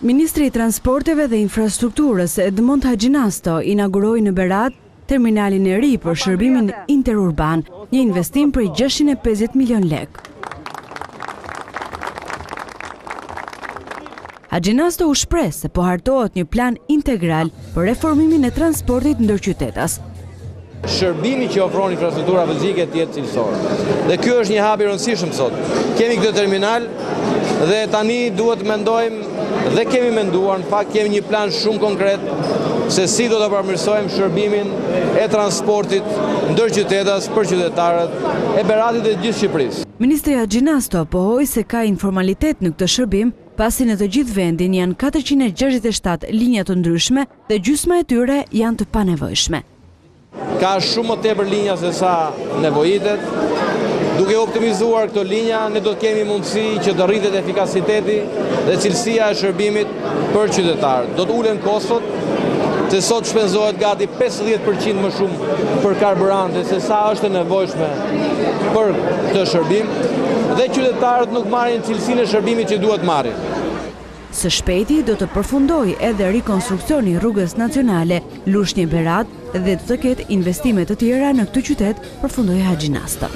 Ministri i Transporteve dhe Infrastrukturës Edmond Haxhinasto inauguroi në Berat terminalin e ri për shërbimin interurban, një investim për 650 milion lek. Haxhinasto u shpreh se po hartohet një plan integral për reformimin e transportit ndërqytetas. Shërbimi që ofron infrastruktura fizike të jetë cilësor. Dhe ky është një hap i rëndësishëm sot. Kemi këtë terminal dhe tani duhet mendojmë dhe kemi menduar, në fakt kemi një plan shumë konkret se si do të përmirësojmë shërbimin e transportit ndërqytetas për qytetarët e Beratit dhe gjithë Shqipërisë. Ministri Haxhinasto pohoi se ka informalitet në këtë shërbim, pasi në të gjithë vendin janë 467 linja të ndryshme dhe gjysma e tyre janë të panevojshme. Ka shumë më tepër linja se sa nevojitet. Duke optimizuar këto linja, ne do të kemi mundësi që të rritet efikasiteti dhe cilësia e shërbimit për qytetarët. Do të ulen kostot, se sot shpenzohet gati 50% më shumë për karburante se sa është e nevojshme për këtë shërbim, dhe qytetarët nuk marrin cilësinë e shërbimit që duhet marrin. Së shpejti do të përfundoj edhe rekonstruksioni rrugës nacionale Lushnjë-Berat dhe do të ketë investime të tjera në këtë qytet, përfundoi Haxhinasto.